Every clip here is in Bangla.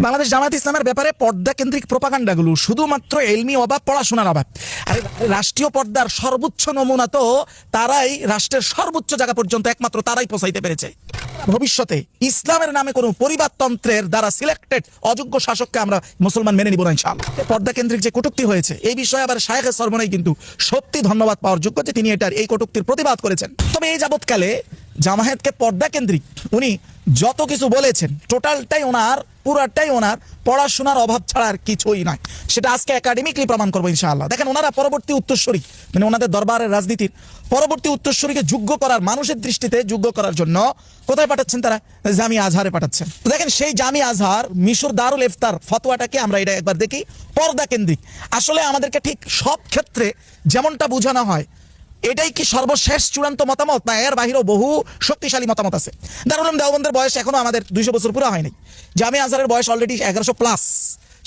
বাংলাদেশ জামায়াত ইসলামের ব্যাপারে পর্দা কেন্দ্রিক প্রোপাগান্ডাগুলো শুধুমাত্র এলমি অভাব, পড়াশোনার অভাব। আর রাষ্ট্রীয় পর্দার সর্বোচ্চ নমুনা তো তারাই, রাষ্ট্রের সর্বোচ্চ জায়গা পর্যন্ত একমাত্র তারাই পৌঁছাইতে পেরেছে। ভবিষ্যতে ইসলামের নামে কোনো পরিবারতন্ত্রের দ্বারা সিলেক্টেড অযোগ্য শাসককে আমরা মুসলমান মেনে নিব না ইনশাআল্লাহ। পর্দা কেন্দ্রিক যে কটূক্তি হয়েছে এই বিষয়ে আবার শায়েখে সরমনাই কিন্তু সত্যি ধন্যবাদ পাওয়ার যোগ্য যে তিনি এটার এই কটূক্তির প্রতিবাদ করেছেন। তবে এই যাবৎকালে জামায়াতকে পর্দা কেন্দ্রিক উনি যত কিছু বলেছেন টোটালটাই ওনার, পুরাটাই ওনার পড়াশোনার অভাব ছাড়া আর কিছুই নয়। সেটা আজকে একাডেমিকলি প্রমাণ করবো ইনশাআল্লাহ। দেখেন, ওনারা পরবর্তী উত্তরসূরি, মানে ওনাদের দরবারের রাজনীতির পরবর্তী উত্তরসূরিকে যোগ্য করার, মানুষের দৃষ্টিতে যোগ্য করার জন্য কোথায় পাঠাচ্ছেন? তারা জামিয়া আজহারে পাঠাচ্ছেন। দেখেন, সেই জামিয়া আজহার মিশর দারুল ইফতার ফতোয়াটাকে আমরা এটা একবার দেখি। পর্দা কেন্দ্রিক আসলে আমাদেরকে ঠিক সব ক্ষেত্রে যেমনটা বোঝানো হয় এটাই কি সর্বশেষ চূড়ান্ত মতামত, না এর বাহিরেও বহু শক্তিশালী মতামত আছে? দারুল উলুম দেওবন্দের বয়স এখনো আমাদের 200 বছর পুরো হয়নি। জামিয়া আজহারের বয়স অলরেডি 1100 প্লাস।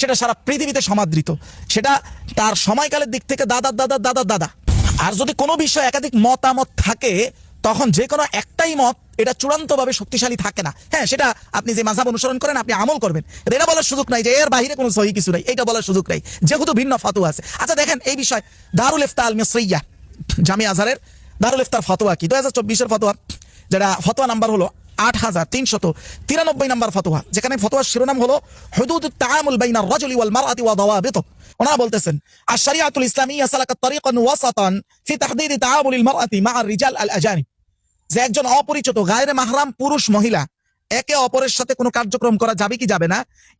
সেটা সারা পৃথিবীতে সমাদৃত। সেটা তার সময়কালের দিক থেকে দাদা দাদা দাদা দাদা। আর যদি কোনো বিষয়ে একাধিক মতামত থাকে তখন যে কোনো একটাই মত এটা চূড়ান্তভাবে শক্তিশালী থাকে না। হ্যাঁ, সেটা আপনি যে মাযহাব অনুসরণ করেন আপনি আমল করবেন, এটা বলার সুযোগ নাই যে এর বাইরে কোনো সহি কিছু নাই, এটা বলার সুযোগ নাই, যেহেতু ভিন্ন ফতোয়া আছে। আচ্ছা দেখেন, এই বিষয় দারুল ইফতা আল মিসরিয়া, জামিয়া আজহারের দারুল ইফতার ফতোয়া কি 2024-এর ফতোয়া, যেটা ফতোয়া নাম্বার হলো 8393 নাম্বার ফতোয়া, যেখানে ফতোয়ার শিরোনাম হলো হুদুদুত তাআমুল বাইনার রাজুলি ওয়াল মারআতি ওয়া দাওয়াবিতু। ওনারা বলতেছেন আশ-শরিয়াতুল ইসলামিয়্যা সালাকাত তারিকান ওয়াসাতান ফি তাহদীদ তাআমুলিল মারআতি মা'আর রিজাল আল আজানিব। যে একজন অপরিচিত গায়রে মাহরাম পুরুষ মহিলা একে অপরের সাথে কোনো কার্যক্রম করা যাবে কি যাবে না,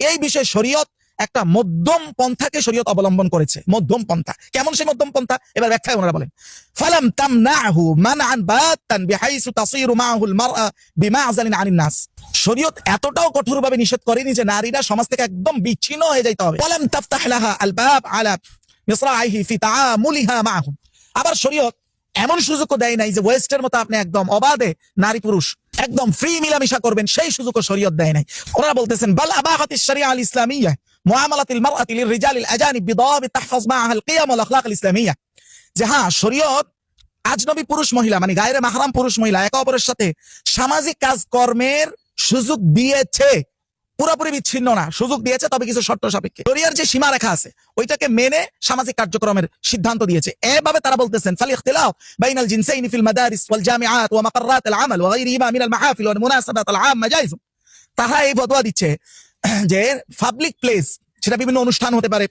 এই বিষয়ে শরীয়ত একটা মধ্যম পন্থাকে শরীয়ত অবলম্বন করেছে। মধ্যম পন্থা কেমন? সেই মধ্যম পন্থা এবার ব্যাখ্যায় ওনারা বলেন, ফালাম তামনাহু মানআন বাতান বিহাইসু তাসিরু মাআহুল মারআ বিমা'যালিন আনিন নাস। শরীয়ত এতটাও কঠোরভাবে নিষেধ করেনি যে নারীরা সমাজ থেকে একদম বিচ্ছিন্ন হয়ে যাইতে হবে। ওয়ালাম তাফতাহ লাহা আল বাব আলা মিসরাইহি ফি তাআমুলিহা মাআহুম। আবার শরীয়ত এমন সুযোগও দেয় নাই যে ওয়েস্টের মতো আপনি একদম অবাধে নারী পুরুষ একদম ফ্রি মিলামিশা করবেন, সেই সুযোগও শরীয়ত দেয় নাই। ওনারা বলতেছেন বাল আবাহাতিশ শরিয়া আল ইসলামিয়্যা মুআমালাতিল মারআতি লিররিজালিল আজানিব বিদাওয়াবিত তাহফাজ মাআহা আল কিয়াম ওয়াল আখলাক আল ইসলামিয়্যা। যে হ্যাঁ, শরীয়ত আজনবী পুরুষ মহিলা মানে গায়রে মাহরাম পুরুষ মহিলা একে অপরের সাথে সামাজিক কাজকর্মের সুযোগ দিয়েছে, পুরোপুরি বিচ্ছিন্ন না, সুযোগ দিয়েছে, তবে কিছু শর্ত সাপেক্ষে। শরিয়ার যে সীমারেখা আছে ওইটাকে মেনে সামাজিক কার্যক্রমের সিদ্ধান্ত দিয়েছে। এভাবে তারা বলতেছেন ফাল ইখতিলাফ বাইনাল জিনসাইনি ফিল মাদারিস ওয়াল জামিআত ওয়া মাকাররাত আল আমাল ওয়া গায়রিহিমা মিনাল মাহফিল ওয়াল মুনাসাবাত আল আম্মা জায়েজ। তারা এই ফতোয়া দিচ্ছে যে পাবলিক প্লেস, সেটা বিভিন্ন অনুষ্ঠান হতে পারে,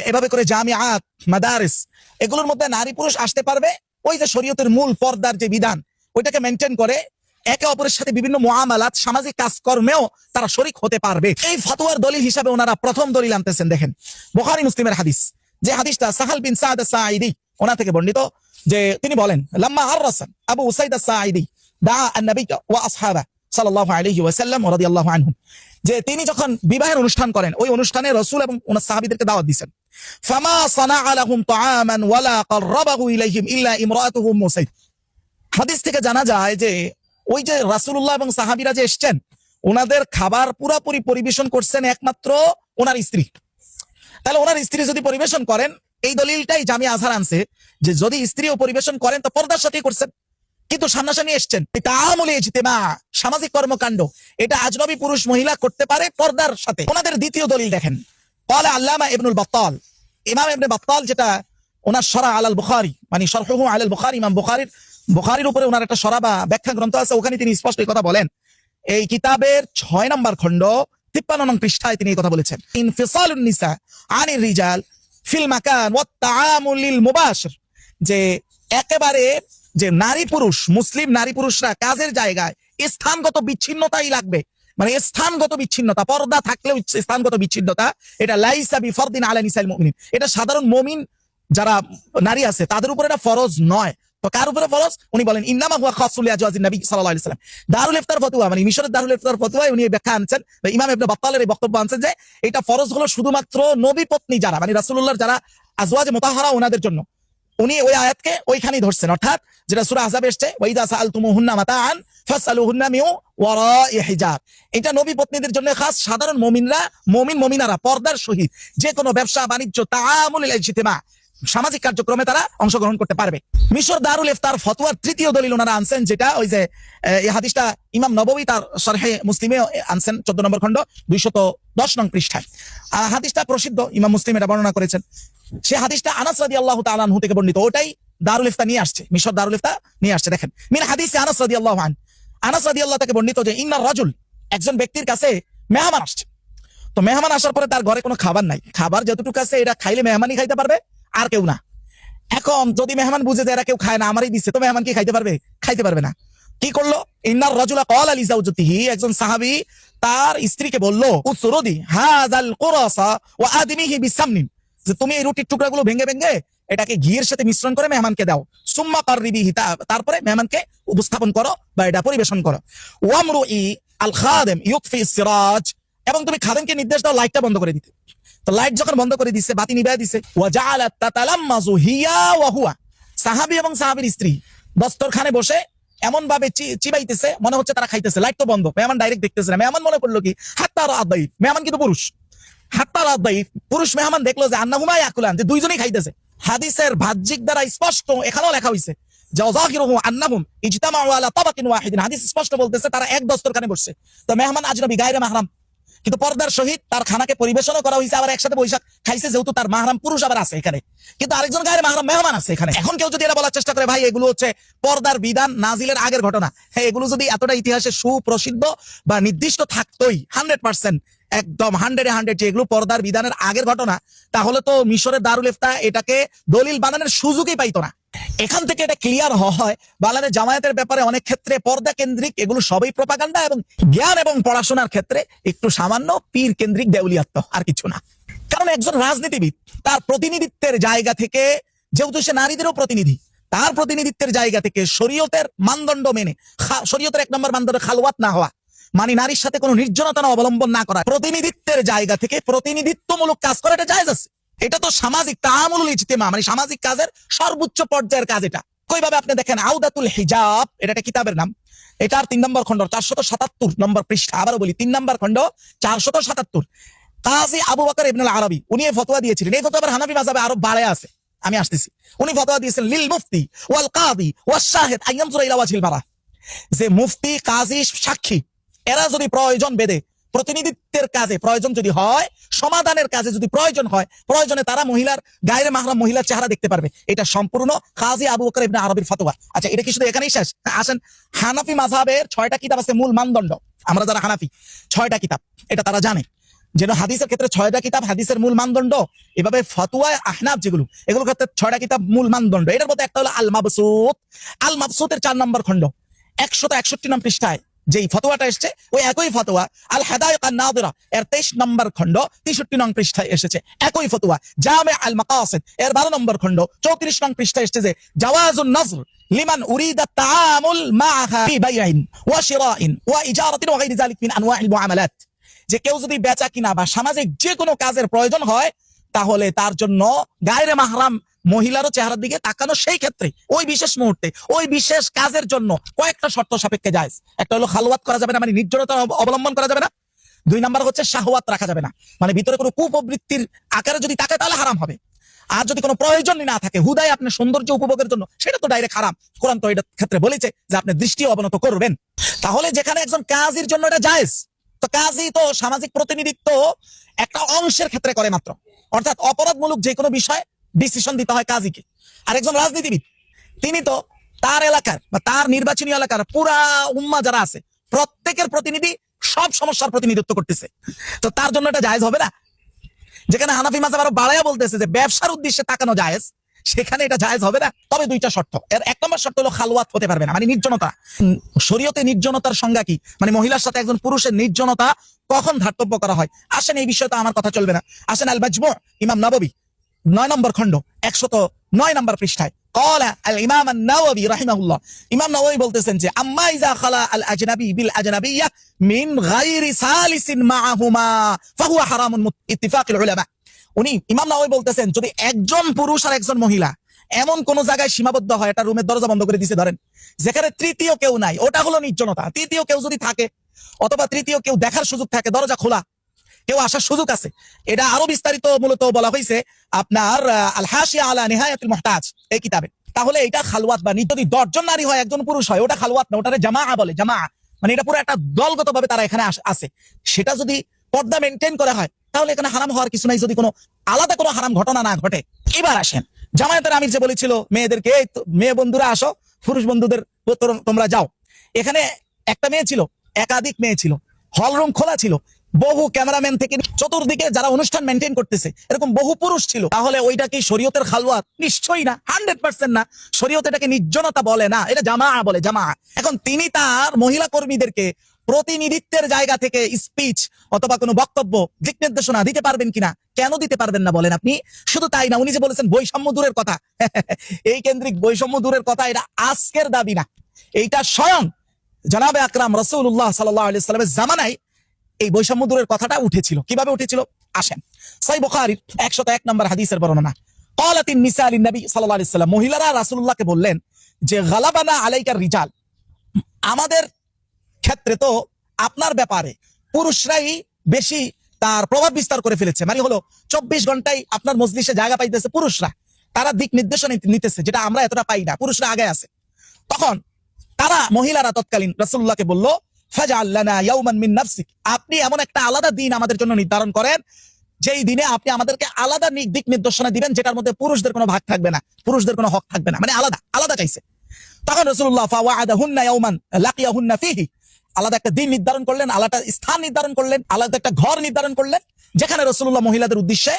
এভাবে করে জামিআত, মাদারিস, এগুলোর মধ্যে নারী পুরুষ আসতে পারবে। ওই যে শরীয়তের মূল পর্দার যে বিধান ওইটাকে মেনটেন করে একে অপরের সাথে বিভিন্ন মুআমালাত, সামাজিক কাজকর্মেও তারা শরীক হতে পারবে। এই ফতোয়ার দলিল হিসাবে ওনারা প্রথম দলিল আনতেছেন। দেখেন, বুখারী মুসলিমের হাদিস, যে হাদিসটা সাহাল বিন সাদ আস-সাঈদী ওনা থেকে বর্ণিত, যে তিনি বলেন লাম্মা আররাসা আবু উসাইদ আস-সাঈদী দা আন-নবী ওয়া আসহাবা সাল্লাল্লাহু আলাইহি ওয়াসাল্লাম ওয়া রাদিয়াল্লাহু আনহুম, যে তিনি যখন বিবাহের অনুষ্ঠান করেন ওই অনুষ্ঠানে রাসূল এবং ওনার সাহাবীদেরকে দাওয়াত দিয়েছেন। ফামা সানাআ লাহুম তাআমান ওয়ালা কাররাবাহু ইলাইহিম ইল্লা ইমরাতুহু মুসাইদ। হাদিস থেকে জানা যায় যে ওই যে রাসূলুল্লাহ এবং সাহাবীরা যে এসেছেন ওনাদের খাবার পুরোপুরি পরিবেশন করছেন একমাত্র ওনার স্ত্রী। তাহলে ওনার স্ত্রী যদি পরিবেশন করেন, এই দলিলটাই জামিয়া আজহার আনছে যে যদি স্ত্রীও পরিবেশন করেন তো পর্দার সাথেই করছেন, কিন্তু সামনাসামনি এসছেন। তাআমুলি ইজতিমা, সামাজিক কর্মকাণ্ড, এটা আজনবী পুরুষ মহিলা করতে পারে পর্দার সাথে। ওনাদের দ্বিতীয় দলিল দেখেন, ক্বালা আল্লামা ইবনুল বাত্তাল, ইমাম ইবনে বাত্তাল, যেটা ওনার শরহ আলাল বুখারী, মানে শরহুহু আলাল বুখারী, ইমাম বুখারীর উপরে ওনার একটা শরহ বা ব্যাখ্যা গ্রন্থ আছে, ওখানে তিনি স্পষ্ট এই কথা বলেন। এই কিতাবের 6 নম্বর খণ্ড 53 নং পৃষ্ঠায় তিনি এই কথা বলেছেন, ইনফিসালুন নিসা আনির রিজাল ফিল মাকান ওয়াত তাআমুলিল মুবাশির, যে একেবারে যে নারী পুরুষ, মুসলিম নারী পুরুষরা কাজের জায়গায় স্থানগত বিচ্ছিন্নতাই লাগবে, মানে স্থানগত বিচ্ছিন্নতা, পর্দা থাকলেও স্থানগত বিচ্ছিন্নতা, এটা লাইসা বিফরদিন আলা নিসাইল মুমিনিন, এটা সাধারণ মুমিন যারা নারী আছে তাদের উপর এটা ফরজ নয়। তো কার উপরে ফরজ? উনি বলেন ইন্নামা হুয়া খাসুল লিআজওয়াজিন নবী সাল্লাল্লাহু আলাইহি ওয়াসাল্লাম। দারুল ইফতার ফতোয়া, মানে মিশরের দারুল ইফতার ফতোয়ায় উনি এই ব্যাখ্যা আনছেন, ইমাম ইবনে বাত্তালের এই বক্তব্য আনছেন যে এটা ফরজ হলো শুধুমাত্র নবী পত্নী যারা, মানে রাসূলুল্লাহর যারা আজওয়াজে মুতাহহারা ওনাদের জন্য। উনি ওই আয়াতকে ওইখানেই ধরছেন, অর্থাৎ যেটা সূরা আহজাবে এসেছে ওয়াইদা সাআলতুমুহুন্না মাতাআন ফাসআলুহুন্না মিন ওয়ারাই হিজাব, এটা নবী পত্নীদের জন্য খাস। সাধারণ মুমিনরা, মুমিনারা পর্দার সহিত যে কোনো ব্যবসা বাণিজ্য, তাআমুল ইজতিমা, সামাজিক কার্যক্রমে তারা অংশগ্রহণ করতে পারবে। মিশর দারুল ইফতার ফতোয়ার তৃতীয় দলিল ওনারা আনছেন, যেটা ওই যে এই হাদিসটা ইমাম নববী তার শরহে মুসলিমে আনছেন 14 নম্বর খণ্ড 210 নং পৃষ্ঠায়। হাদিসটা প্রসিদ্ধ, ইমাম মুসলিম এটা বর্ণনা করেছেন। সে হাদিসটা আনাস রাদিয়াল্লাহু তাআলা আনহু থেকে বর্ণিত, ওটাই দারুল ইফতার নিয়ে আসছে, মিশর দারুল ইফতার নিয়ে আসছে। দেখেন, মিন হাদিসে আনাস রাদিয়াল্লাহু আনহু, আনাস রাদিয়াল্লাহু থেকে বর্ণিত যে ইন্নার রাজুল, একজন ব্যক্তির কাছে মেহমান আসছে। তো মেহমান আসার পরে তার ঘরে কোনো খাবার নাই, খাবার যতটুকু আছে এটা খাইলে মেহমানই খাইতে পারবে, আর কেউ না। এখন যদি মেহমান বুঝে যে এরা কেউ খায় না, আমারই দিচ্ছে, তো মেহমান কি খাইতে পারবে? খাইতে পারবে না। কি করলো? ইন্নার রাজুলা ক্বালা লিজাওজাতিহি, একজন সাহাবী তার স্ত্রীকে বলল, উসরুদি হাযাল কুরাসা ওয়া আদমিহি বিসামনিন, যে তুমি এই রুটির টুকরাগুলো ভেঙে ভেঙে এটাকে ঘিয়ের সাথে মিশ্রণ করে মেহমানকে দাও। সুম্মা কাররিবিহি, তারপরে মেহমানকে উপস্থাপন করো বা এটা পরিবেশন করো। ওয়ামরুই আল খাদেম ইউতফি সিরাজ, এবং তুমি খাদেমকে নির্দেশ দাও লাইটটা বন্ধ করে দিতে। তো লাইট যখন বন্ধ করে দিছে, বাতি নিভায় দিছে, ওয়া জাআলাত তাতালাম্মাজু হিয়া ওয়া হুয়া, সাহাবী এবং সাহাবীর স্ত্রী দস্তরখানে বসে এমন ভাবে চিবাইতেছে মনে হচ্ছে তারা খাইতেছে, লাইট তো বন্ধ, মেহমান ডাইরেক্ট দেখতেছে না। মেহমান মনে করলো কি হাত্তা রাদাইফ, মেহমান কিন্তু পুরুষ, হাত্তা রাদাইফ পুরুষ মেহমান দেখলো যে আন্নাহুমা ইয়াকুলান, যে দুইজনেই খাইতেছে। হাদিসের বাহ্যিক দ্বারা স্পষ্ট এখানেও লেখা হইছে যে যাহিরুহু আন্নাহুম ইজতামাউ আলা তাবাকিন ওয়াহিদিন, হাদিস স্পষ্ট বলতেছে তারা এক দস্তরখানে বসছে। তো মেহমান আজনবী গায়রে মাহরাম, কিন্তু পর্দার সহিত তার খানাকে পরিবেশনও করা হয়েছে, আবার একসাথে বৈশাখ খাইছে, যেহেতু তার মাহরাম পুরুষ আবার আছে এখানে, কিন্তু আরেকজন গায়ের মাহরাম মেহমান আছে এখানে। এখন কেউ যদি এটা বলার চেষ্টা করে ভাই এগুলো হচ্ছে পর্দার বিধান নাজিলের আগের ঘটনা, হ্যাঁ এগুলো যদি এতটা ইতিহাসে সুপ্রসিদ্ধ বা নির্দিষ্ট থাকতোই 100%, একদম 100 যে এগুলো পর্দার বিধানের আগের ঘটনা, তাহলে তো মিশরের দারুল ইফতা এটাকে দলিল বানানোর সুযোগই পাইতো না। এখান থেকে এটা ক্লিয়ার হয় বাংলাদেশ জামায়াতের ব্যাপারে অনেক ক্ষেত্রে পর্দা কেন্দ্রিক এগুলো সবই প্রপাগান্ডা, এবং জ্ঞান এবং পড়াশোনার ক্ষেত্রে একটু সামান্য পীর কেন্দ্রিক দেউলিয়াত্ব, আর কিছু না। কারণ একজন রাজনীতিবিদ তার প্রতিনিধিত্বের জায়গা থেকে, যেহেতু সে নারীদেরও প্রতিনিধি, তার প্রতিনিধিত্বের জায়গা থেকে শরীয়তের মানদণ্ড মেনে, শরীয়তের 1 নম্বর মানদণ্ড খালওয়াত না হওয়া, মানে নারীর সাথে কোনো নির্জনতা অবলম্বন না করা, প্রতিনিধিত্বের জায়গা থেকে প্রতিনিধিত্বমূলক কাজ করা, এটা জায়েজ আছে। এটা তো সামাজিক তাআমুলুল ইজতিমা, মানে সামাজিক কাজের সর্বোচ্চ পর্যায়ের কাজ। এটা কইভাবে আপনি দেখেন, আউদাতুল হিজাব, এটা একটা কিতাবের নাম, এটার 3 নম্বর খণ্ড 477 নম্বর পৃষ্ঠা, আবারও বলি 3 নম্বর খণ্ড 477। কাজী আবু বকর ইবনুল আরবি উনি এই ফতোয়া দিয়েছিলেন। এই ফতোয়া আবার হানাফি মাযহাবে আরো বাড়ায় আছে, আমি আসতেছি। উনি ফতোয়া দিয়েছেন লিল মুফতি ওয়াল কাযী ওয়াশ শাহিদ আইয়ানজুরা ইলা ওয়াজহিল বারা, যে মুফতি, কাজী, সাক্ষী এরা যদি প্রয়োজন বেদে প্রতিনিধিত্বের কাজে প্রয়োজন যদি হয়, সমাধানের কাজে যদি প্রয়োজন হয়, প্রয়োজনে তারা মহিলার গায়ের মাহরাম মহিলার চেহারা দেখতে পারবে। এটা সম্পূর্ণ কাজী আবু বকর ইবনে আরবির ফতোয়া। আচ্ছা, এটা কি শুধু এখানেই শেষ? আসেন, হানাফি মাযহাবের 6টা কিতাব আছে মূল মানদণ্ড। আমরা যারা হানাফি 6টা কিতাব, এটা তারা জানে, যেন হাদিসের ক্ষেত্রে 6টা কিতাব হাদিসের মূল মানদণ্ড, এভাবে ফতোয়া আহনাফ যেগুলো, এগুলোর ক্ষেত্রে 6টা কিতাব মূল মানদণ্ড। এটার মধ্যে একটা হলো আল মাবসুত। আল মাবসুতের 4 নম্বর খণ্ড 161 নং পৃষ্ঠায় যেই ফতোয়াটা এসেছে, ওই একই ফতোয়া আল হাদায়েক আন নাদিরা এর 23 নম্বর খণ্ড 63 নং পৃষ্ঠায় এসেছে। একই ফতোয়া জামে আল মাকাসিদ এর 12 নম্বর খণ্ড 34 নং পৃষ্ঠায় এসেছে যে জাওয়াজুন নজর লিমান উরিদা তাআমুল মাআহা ফি বাইইন ওয়া শিরাইন ওয়া ইজারাতিন ওয়া গায়রি যালিক মিন আনওয়াইল মুআমালাত, যে কেউ যদি বেচা কিনা বা সামাজিক যে কোনো কাজের প্রয়োজন হয়, তাহলে তার জন্য গায়রে মাহরাম মহিলারও চেহারার দিকে তাকানো সেই ক্ষেত্রে ওই বিশেষ মুহূর্তে ওই বিশেষ কাজের জন্য কয়েকটা শর্ত সাপেক্ষে জায়েজ। একটা হলো খালওয়াত করা যাবে না, মানে নির্জনতা অবলম্বন করা যাবে না। 2 নাম্বার হচ্ছে শাহওয়াত রাখা যাবে না, মানে ভিতরে কোনো কুপ্রবৃত্তির আকারে যদি তাকায় তাহলে হারাম হবে। আর যদি কোনো প্রয়োজনই না থাকে, হুদায় আপনি সৌন্দর্য উপভোগের জন্য, সেটা তো ডাইরেক্ট হারাম। কোরআন তো এটার ক্ষেত্রে বলেছে যে আপনি দৃষ্টি অবনত করবেন। তাহলে যেখানে একজন কাজীর জন্য এটা জায়েজ, তো কাজী তো সামাজিক প্রতিনিধিত্ব একটা অংশের ক্ষেত্রে করে মাত্র, অর্থাৎ অপরাধমূলক যে কোনো বিষয় ডিসিশন দিতে হয় কাজীকে। আর একজন রাজনীতিবিদ তিনি তো তার এলাকার বা তার নির্বাচনী এলাকার পুরা উম্মা যারা আছে প্রত্যেকের প্রতিনিধি, সব সমস্যার প্রতিনিধিত্ব করতেছে, তো তার জন্য এটা জায়েজ হবে না। যেখানে হানাফি মাযহাব আরো বাড়ায়া বলতেছে যে ব্যবসার উদ্দেশ্যে তাকানো জায়েজ, সেখানে এটা জায়েজ হবে না। তবে 2টা শর্ত। এর 1 নম্বর শর্ত হলো খালওয়াত হতে পারবে না, মানে নির্জনতা। শরীয়তে নির্জনতার সংজ্ঞা কি, মানে মহিলার সাথে একজন পুরুষের নির্জনতা কখন ধার্তব্য করা হয়। আসেন, এই বিষয়টা আমার কথা চলবে না। আসেন, আল মাজমু' ইমাম নববী 9 নম্বর খণ্ড 109 নম্বর পৃষ্ঠায় قال الامام النووي رحمه الله, ইমাম নববী বলতেছেন যে আম্মা ইযা খালা আল আজনাবী বিল আজনাবিয়্যা মিন গায়রি সালিসিন মাআহুমা ফাহুয়া হারামুন ইত্তিফাকুল উলামা। উনি ইমাম নববী বলতেছেন, যদি একজন পুরুষ আর একজন মহিলা এমন কোন জায়গায় সীমাবদ্ধ হয়, একটা রুমের দরজা বন্ধ করে দিয়েছে ধরেন, যেখানে তৃতীয় কেউ নাই, ওটা হলো নির্জনতা। তৃতীয় কেউ যদি থাকে অথবা তৃতীয় কেউ দেখার সুযোগ থাকে, দরজা খোলা, কেউ আসার সুযোগ আছে। এটা আরো বিস্তারিত মূলত বলা হয়েছে আপনার আল হাশিয়া আলা নিহায়াতুল মুহতাজ এই কিতাবে। তাহলে এটা খালওয়াত বা যদি 10 জন নারী হয় 1 জন পুরুষ হয়, ওটা খালওয়াত না, ওটারে জামা বলে। জামা মানে এটা পুরো একটা দলগত ভাবে তারা এখানে আছে। সেটা যদি পর্দা মেনটেন করা হয় তাহলে এখানে হারাম হওয়ার কিছু নাই, যদি কোনো আলাদা কোনো হারাম ঘটনা না ঘটে। এবার আসেন জামায়াতের আমির যে বলেছিল মেয়েদেরকে, মেয়ে বন্ধুরা আসো, পুরুষ বন্ধুদের তোমরা যাও। এখানে একটা মেয়ে ছিল, একাধিক মেয়ে ছিল, হল রুম খোলা ছিল, বহু ক্যামেরাম্যান থেকে চতুর্দিকে যারা অনুষ্ঠান মেনটেন করতেছে এরকম বহু পুরুষ ছিল। তাহলে ওইটা কি শরীয়তের খালওয়াত? নিশ্চয়ই না, 100% না। শরীয়ত এটাকে নির্জনতা বলে না, এটা জামা বলে, জামা। এখন তিনি তার মহিলা কর্মীদেরকে প্রতিনিধিত্বের জায়গা থেকে স্পিচ অথবা কোনো বক্তব্য দিক নির্দেশনা দিতে পারবেন কিনা? কেন দিতে পারবেন না বলেন আপনি? শুধু তাই না, উনি যে বলেছেন বৈষম্য দূরের কথা, এই কেন্দ্রিক বৈষম্য দূরের কথা, এটা আজকের দাবি না, এইটা স্বয়ং জনাবে আকরাম রাসূলুল্লাহ সাল্লাল্লাহু আলাইহি ওয়াসাল্লামের জামানায় এই বৈষম্য দূরের কথাটা উঠেছিল। কিভাবে উঠেছিল আসেন, সহিহ বুখারীর 101 নম্বর হাদিসের বর্ণনা। ক্বালাতিন নিসা লিন নবী সাল্লাল্লাহু আলাইহি ওয়াসাল্লাম, মহিলারা রাসূলুল্লাহকে বললেন যে গালাবানা আলাইকার রিজাল, আমাদের ক্ষেত্রে তো আপনার ব্যাপারে পুরুষরাই বেশি তার প্রভাব বিস্তার করে ফেলেছে। মানে হলো 24 ঘন্টায় আপনার মজলিসে জায়গা পাইতেছে পুরুষরা, তারা দিক নির্দেশনা নিতেছে, যেটা আমরা এতটা পাই না, পুরুষরা আগে আছে। তখন তারা মহিলারা তৎকালীন রাসূলুল্লাহকে বলল ফাজআল লানা ইয়াওমান মিন নাফসিক, আপনি এমন একটা আলাদা দিন আমাদের জন্য নির্ধারণ করেন যেই দিনে আপনি আমাদেরকে আলাদা দিক নির্দেশনা দিবেন, যেটার মধ্যে পুরুষদের কোনো ভাগ থাকবে না, পুরুষদের কোনো হক থাকবে না, মানে আলাদা আলাদা চাইছে। তখন রাসূলুল্লাহ ফাওয়াদাহুন্না ইয়াওমান লাকিয়াহুন্না ফিহি, আলাদা একটা দিন নির্ধারণ করলেন, আলাদা স্থান নির্ধারণ করলেন, আলাদা একটা ঘর নির্ধারণ করলেন, যেখানে রাসূলুল্লাহ মহিলাদের উদ্দেশ্যে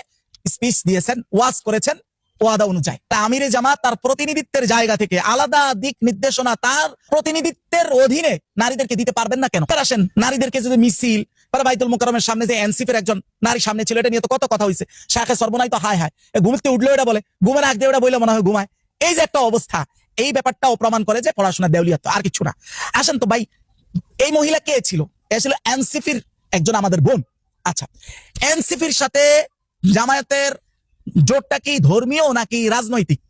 স্পিচ দিয়েছেন, ওয়াজ করেছেন ওয়াদা অনুযায়ী। তা আমিরে জামাত তার প্রতিনিধিত্বের জায়গা থেকে আলাদা দিক নির্দেশনা তার প্রতিনিধিত্বের অধীনে নারীদেরকে দিতে পারবেন না কেন? আসেন, নারীদেরকে যদি মিছিল বাইতুল মুকাররমের সামনে যে এনসিপির একজন নারী সামনে ছিল, এটা নিয়ে তো কত কথা হয়েছে, শাখে সর্বনাই তো হায় হায়, ঘুমতে উঠলে ওটা বলে, ঘুমের আগ দিয়ে ওটা বলে মনে হয় ঘুমায়, এই যে একটা অবস্থা, এই ব্যাপারটাও প্রমাণ করে যে পড়াশোনা দেউলিয়াত, আর কিছু না। আসেন তো ভাই, এই মহিলা কে ছিল? এ ছিল এনসিপির একজন আমাদের বোন। আচ্ছা, এনসিপির সাথে জামায়াতের জোটটা কি ধর্মীয় নাকি রাজনৈতিক?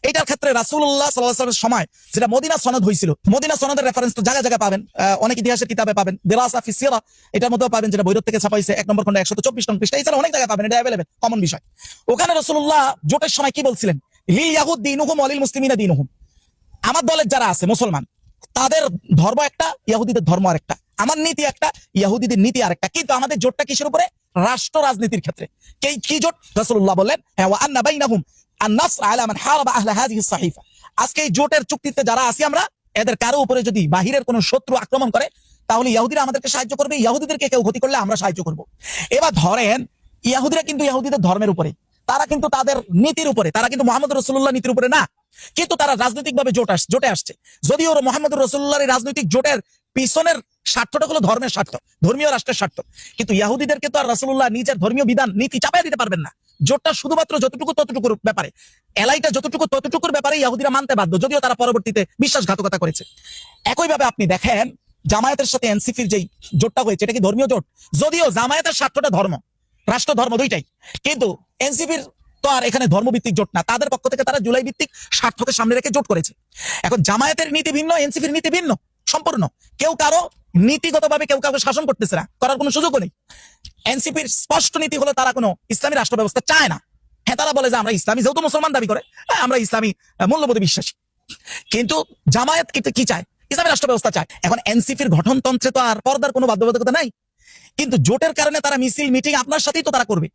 এটার ক্ষেত্রে রাসূলুল্লাহ সাল্লাল্লাহু আলাইহি ওয়াসাল্লামের সময় যেটা মদিনা সনদ হয়েছিল, মদিনা সনদের রেফারেন্স তো জায়গা জায়গা পাবেন, অনেক ইতিহাসের কিতাবে পাবেন, দিরাসা ফি সিরা এটার মধ্যেও পাবেন, যেটা বৈরত থেকে ছাপা হয়েছে 1 নম্বর খন্ড 124 নং পৃষ্ঠা, এছাড়া অনেক জায়গায় পাবেন, এটা অ্যাভেলেবল কমন বিষয়। ওখানে রাসূলুল্লাহ জোটের সময় কি বলছিলেন? লিল ইয়াহুদ দীনুহুম ওয়া লিল মুসলিমিনা দীনুহুম, আমার দলের যারা আছে মুসলমান তাদের ধর্ম একটা, ইহুদিদের ধর্ম আরেকটা, আমার নীতি একটা, ইহুদিদের নীতি আরেকটা, কিন্তু আমাদের জোটটা কিসের উপরে? রাষ্ট্র রাজনীতির ক্ষেত্রে। কি জোট? রাসূলুল্লাহ বললেন হ্যাঁ, ওয়া আন্না বাইনাহুম আন-নাসর আলা মান হারাবা আহলা হাযিহিস সাহিফা, আজকে এই জোটের চুক্তিতে যারা আছি আমরা, এদের কারো উপরে যদি বাহিরের কোনো শত্রু আক্রমণ করে তাহলে ইহুদিরা আমাদেরকে সাহায্য করবে, ইহুদিদেরকে কেউ ক্ষতি করলে আমরা সাহায্য করব। এবার ধরেন ইহুদিরা কিন্তু ইহুদিদের ধর্মের উপরে, তারা কিন্তু তাদের নীতির উপরে, তারা কিন্তু মুহাম্মদ রাসূলুল্লাহ নীতির উপরে না, কিন্তু তারা রাজনৈতিকভাবে জোটে আসছে। যদিও মুহাম্মদ রাসূলুল্লাহর রাজনৈতিক জোটের পিছনের স্বার্থটা হলো ধর্মের স্বার্থ, ধর্মীয় রাষ্ট্রের স্বার্থ, কিন্তু ইহুদিদেরকে তো আর রাসূলুল্লাহ নিজের ধর্মীয় বিধান নীতি চাপায় দিতে পারবেন না। জোটটা শুধুমাত্র যতটুকু ততটুকুর ব্যাপারে, এলাইটা যতটুকু ততটুকুর ব্যাপারে ইহুদিরা মানতে বাধ্য, যদিও তারা পরবর্তীতে বিশ্বাসঘাতকতা করেছে। একইভাবে আপনি দেখেন জামায়াতের সাথে এনসিপির যেই জোটটা হয়েছে, এটা কি ধর্মীয় জোট? যদিও জামায়াতের স্বার্থটা ধর্ম, রাষ্ট্র ধর্ম দুইটাই, কিন্তু এনসিপির তো আর এখানে ধর্মভিত্তিক জোট না, তাদের পক্ষ থেকে তারা জুলাই ভিত্তিক স্বার্থকে সামনে রেখে জোট করেছে। এখন জামায়াতের নীতি ভিন্ন, এনসিপির নীতি ভিন্ন সম্পূর্ণ, কেউ কারো নীতিগতভাবে কেউ কাউকে শাসন করতেছে না, করার কোনো সুযোগও নেই। এনসিপির স্পষ্ট নীতি হলো তারা কোনো ইসলামী রাষ্ট্র ব্যবস্থা চায় না। হ্যাঁ, তারা বলে যে আমরা ইসলামী, যেহেতু মুসলমান দাবি করে, আমরা ইসলামী মূল্যবোধে বিশ্বাসী, কিন্তু জামায়াত কি চায়? ইসলামী রাষ্ট্র ব্যবস্থা চায়। এখন এনসিপির গঠনতন্ত্রে তো আর পর্দার কোনো বাধ্যবাধকতা নাই, কিন্তু জোটের কারণে তারা মিছিল মিটিং আপনার সাথেই তো তারা করবে।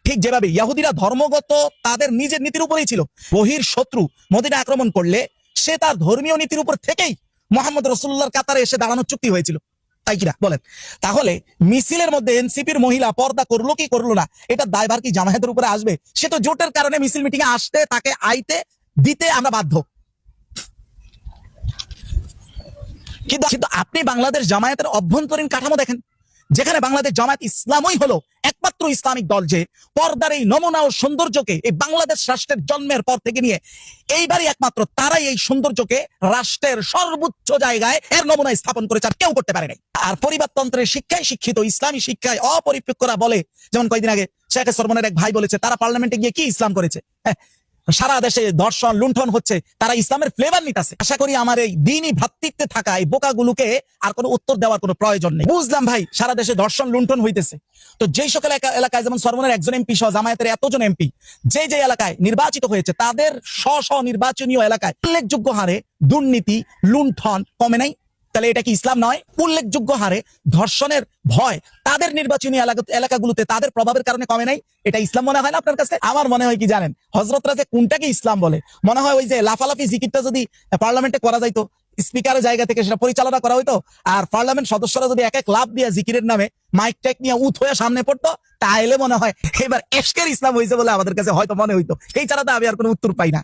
ঠিক যেভাবে ইহুদিরা ধর্মগত তাদের নিজের নীতির উপরেই ছিল, বহির শত্রু মদিনা আক্রমণ করলে সে তার ধর্মীয় নীতির উপর থেকেই মুহাম্মদ রাসূলুল্লাহর কাতারে এসে দাঁড়ানোর চুক্তি হয়েছিল, তাই কিনা বলেন? তাহলে মিছিলের মধ্যে এনসিপির মহিলা পর্দা করলো কি করলো না, এটা দায়ভার কি জামায়াতের উপরে আসবে? সে তো জোটের কারণে মিছিল মিটিং এ আসতে, তাকে আইতে দিতে আমরা বাধ্য। কিন্তু আপনি বাংলাদেশ জামায়াতের অভ্যন্তরীণ কাঠামো দেখেন, যেখানে বাংলাদেশ জামায়াত ইসলামই হলো একমাত্র ইসলামিক দল যে পর্দার এই নমুনা ও সৌন্দর্যকে এই বাংলাদেশ রাষ্ট্রের জন্মের পর থেকে নিয়ে এইবারই একমাত্র তারাই এই সৌন্দর্যকে রাষ্ট্রের সর্বোচ্চ জায়গায় এর নমুনা স্থাপন করেছে, আর কেউ করতে পারে নাই। আর পরিবারতন্ত্রের শিক্ষায় শিক্ষিত, ইসলামী শিক্ষায় অপরিপক্করা বলে, যেমন কয়েকদিন আগে শেখ সরমনের এক ভাই বলেছে তারা পার্লামেন্টে গিয়ে কি ইসলাম করেছে। হ্যাঁ, সারা দেশে ধর্ষণ লুণ্ঠন হচ্ছে, তারা ইসলামের ফ্লেভার নিতেছে। আশা করি আমার এই দ্বীনি ভ্রাতৃত্বে থাকা এই বোকাগুলোকে আর কোনো উত্তর দেওয়ার কোনো প্রয়োজন নেই। বুঝলাম ভাই সারা দেশে ধর্ষণ লুণ্ঠন হইতেছে, তো যেই সকল এলাকায় যেমন সরমনের একজন এমপি সহ জামায়াতের এতজন এমপি যে যে এলাকায় নির্বাচিত হয়েছে, তাদের স্ব নির্বাচনীয় এলাকায় উল্লেখযোগ্য হারে দুর্নীতি লুণ্ঠন কমে নাই, তাহলে এটা কি ইসলাম নয়? উল্লেখযোগ্য হারে ধর্ষণের ভয় তাদের নির্বাচনী এলাকাগুলোতে তাদের প্রভাবের কারণে কমে নাই, এটা ইসলাম মনে হয় না আপনার কাছে? আমার মনে হয় কি জানেন, হযরতরা যে কোনটাকে ইসলাম বলে, মনে হয় ওই যে লাফালাফি জিকিরটা যদি পার্লামেন্টে করা যাইতো, স্পিকারের জায়গা থেকে সেটা পরিচালনা করা হইতো, আর পার্লামেন্ট সদস্যরা যদি এক এক লাভ দিয়ে জিকিরের নামে মাইক টাইক নিয়ে উঠ হয়ে সামনে পড়তো, তাহলে মনে হয় এবার এশকের ইসলাম হয়েছে বলে আমাদের কাছে হয়তো মনে হইতো। এই ছাড়া তো আমি আর কোনো উত্তর পাই না।